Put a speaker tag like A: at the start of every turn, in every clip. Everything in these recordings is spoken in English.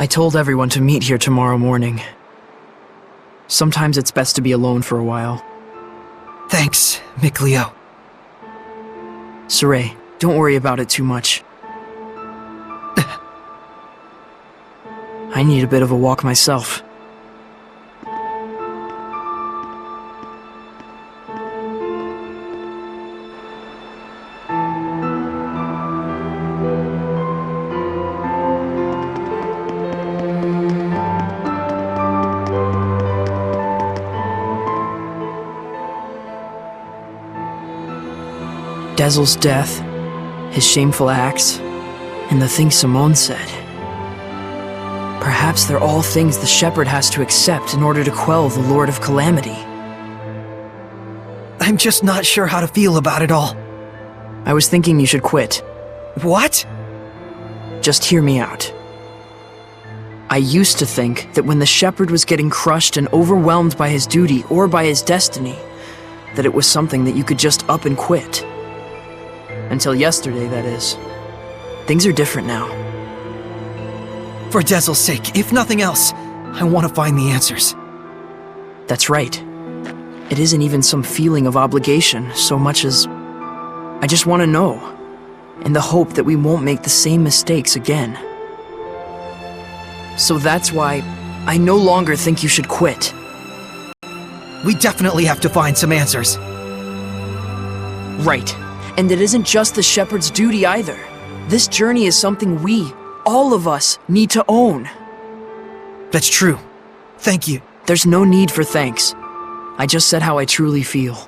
A: I told everyone to meet here tomorrow morning. Sometimes it's best to be alone for a while.
B: Thanks, Mikleo.
A: Saray, don't worry about it too much. I need a bit of a walk myself. Dezel's death, his shameful acts, and the things Simone said. Perhaps they're all things the Shepherd has to accept in order to quell the Lord of Calamity.
B: I'm just not sure how to feel about it all.
A: I was thinking you should quit.
B: What?
A: Just hear me out. I used to think that when the Shepherd was getting crushed and overwhelmed by his duty or by his destiny, that it was something that you could just up and quit. Until yesterday, that is. Things are different now.
B: For Dezel's sake, if nothing else, I want to find the answers.
A: That's right. It isn't even some feeling of obligation so much as I just want to know, in the hope that we won't make the same mistakes again. So that's why I no longer think you should quit.
B: We definitely have to find some answers.
A: Right. And it isn't just the Shepherd's duty either. This journey is something we, all of us, need to own.
B: That's true. Thank you.
A: There's no need for thanks. I just said how I truly feel.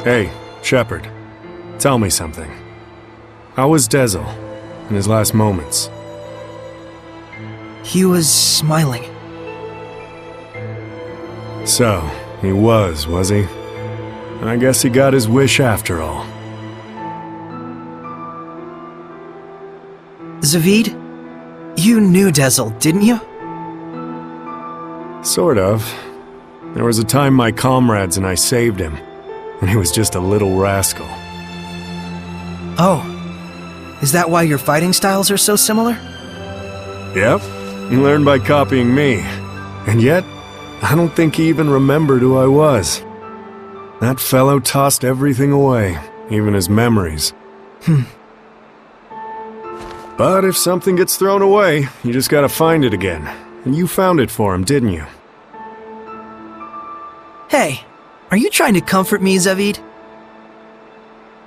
C: Hey, Shepherd. Tell me something. How was Dezel in his last moments?
B: He was smiling.
C: So, he was he? I guess he got his wish after all.
B: Zaveid, you knew Dezel, didn't you?
C: Sort of. There was a time my comrades and I saved him, when he was just a little rascal.
B: Oh. Is that why your fighting styles are so similar?
C: Yep, he learned by copying me. And yet, I don't think he even remembered who I was. That fellow tossed everything away, even his memories. But if something gets thrown away, you just gotta find it again. And you found it for him, didn't you?
B: Hey, are you trying to comfort me, Zavid?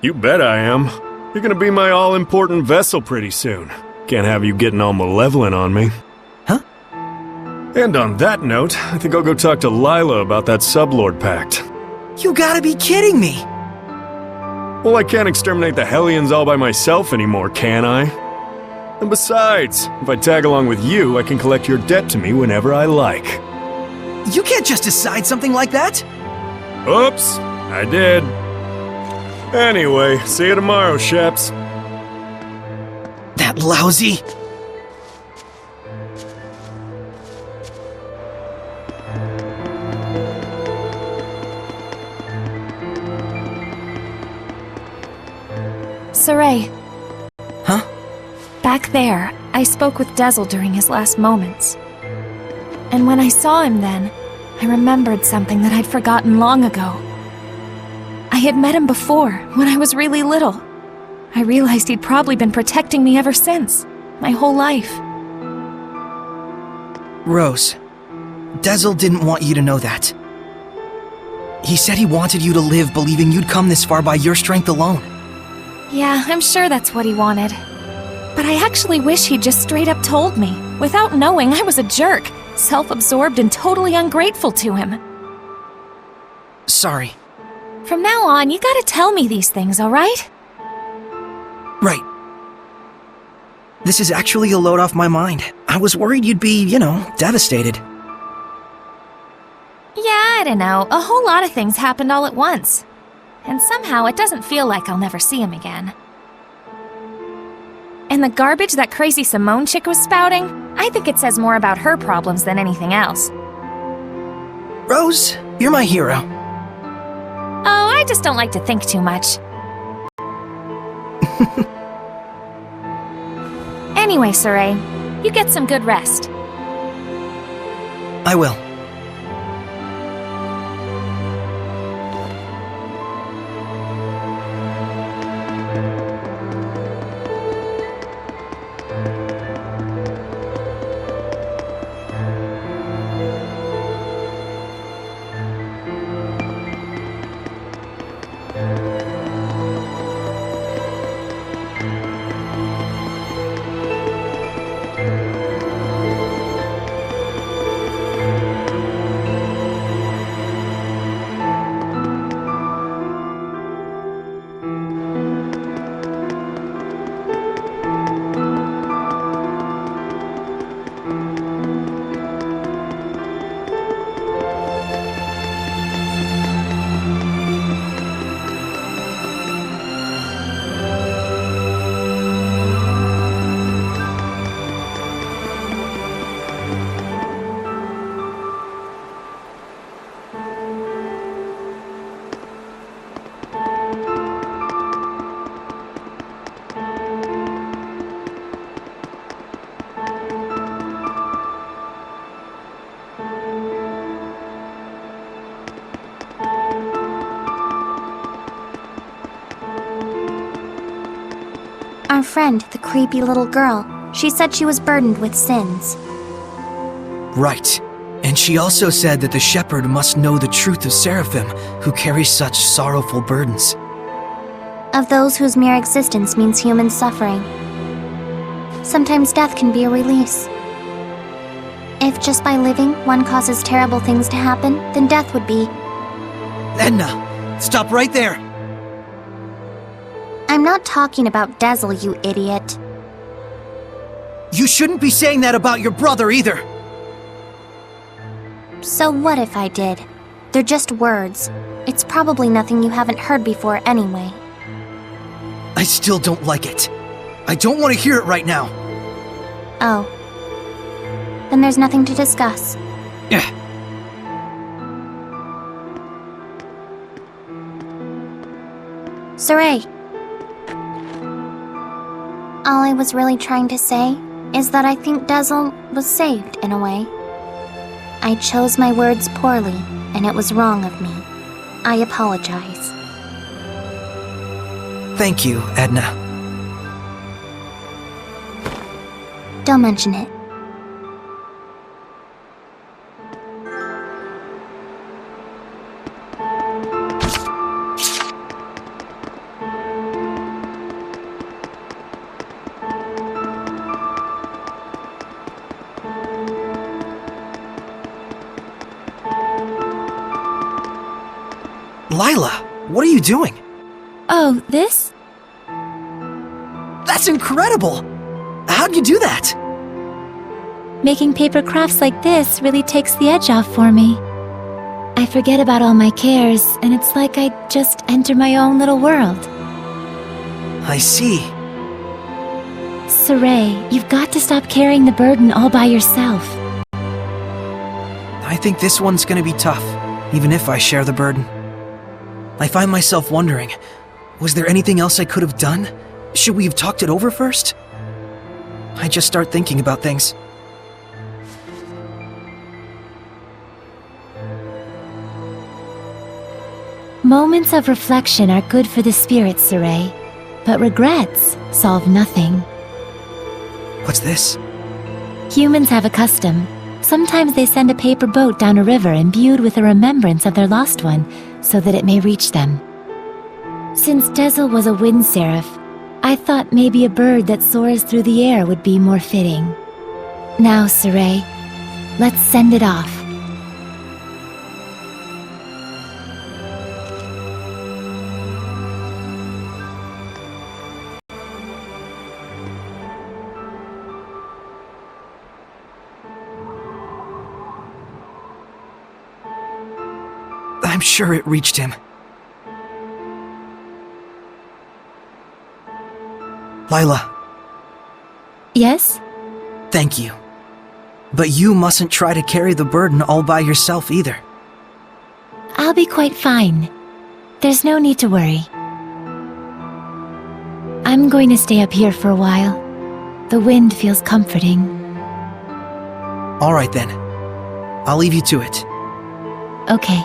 C: You bet I am. You're gonna be my all-important vessel pretty soon. Can't have you getting all malevolent on me.
B: Huh?
C: And on that note, I think I'll go talk to Lila about that Sublord Pact.
B: You gotta be kidding me!
C: Well, I can't exterminate the Hellions all by myself anymore, can I? And besides, if I tag along with you, I can collect your debt to me whenever I like.
B: You can't just decide something like that!
C: Oops, I did. Anyway, see you tomorrow, Sheps.
B: That lousy...
D: Saray.
B: Huh?
D: Back there, I spoke with Dezel during his last moments. And when I saw him then, I remembered something that I'd forgotten long ago. I had met him before, when I was really little. I realized he'd probably been protecting me ever since, my whole life.
B: Rose, Dezel didn't want you to know that. He said he wanted you to live believing you'd come this far by your strength alone.
D: Yeah, I'm sure that's what he wanted. But I actually wish he'd just straight up told me, without knowing I was a jerk, self-absorbed and totally ungrateful to him.
B: Sorry.
D: From now on, you gotta tell me these things, alright?
B: Right. This is actually a load off my mind. I was worried you'd be, devastated.
D: Yeah, I don't know. A whole lot of things happened all at once. And somehow it doesn't feel like I'll never see him again. And the garbage that crazy Simone chick was spouting, I think it says more about her problems than anything else.
B: Rose, you're my hero.
D: Oh, I just don't like to think too much. Anyway, Saray, you get some good rest.
B: I will.
E: Our friend, the creepy little girl, she said she was burdened with sins.
B: Right. And she also said that the shepherd must know the truth of Seraphim, who carry such sorrowful burdens.
E: Of those whose mere existence means human suffering. Sometimes death can be a release. If just by living one causes terrible things to happen, then death would be.
B: Edna, stop right there!
E: I'm not talking about Dezel, you idiot.
B: You shouldn't be saying that about your brother either!
E: So what if I did? They're just words. It's probably nothing you haven't heard before anyway.
B: I still don't like it. I don't want to hear it right now.
E: Oh. Then there's nothing to discuss.
B: Yeah.
E: Saray. All I was really trying to say is that I think Dezel was saved in a way. I chose my words poorly, and it was wrong of me. I apologize.
B: Thank you, Edna.
E: Don't mention it.
B: Lila, what are you doing?
D: Oh, this?
B: That's incredible! How'd you do that?
D: Making paper crafts like this really takes the edge off for me. I forget about all my cares, and it's like I just enter my own little world.
B: I see.
D: Saray, you've got to stop carrying the burden all by yourself.
B: I think this one's gonna be tough, even if I share the burden. I find myself wondering, was there anything else I could have done? Should we have talked it over first? I just start thinking about things.
D: Moments of reflection are good for the spirit, Saray, but regrets solve nothing.
B: What's this?
D: Humans have a custom. Sometimes they send a paper boat down a river imbued with a remembrance of their lost one, so that it may reach them. Since Dezel was a wind seraph, I thought maybe a bird that soars through the air would be more fitting. Now, Saray, let's send it off.
B: I'm sure it reached him. Lila,
D: Yes?
B: thank you. But you mustn't try to carry the burden all by yourself either.
D: I'll be quite fine. There's no need to worry. I'm going to stay up here for a while. The wind feels comforting.
B: All right then. I'll leave you to it.
D: Okay.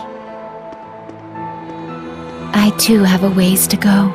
D: I too have a ways to go.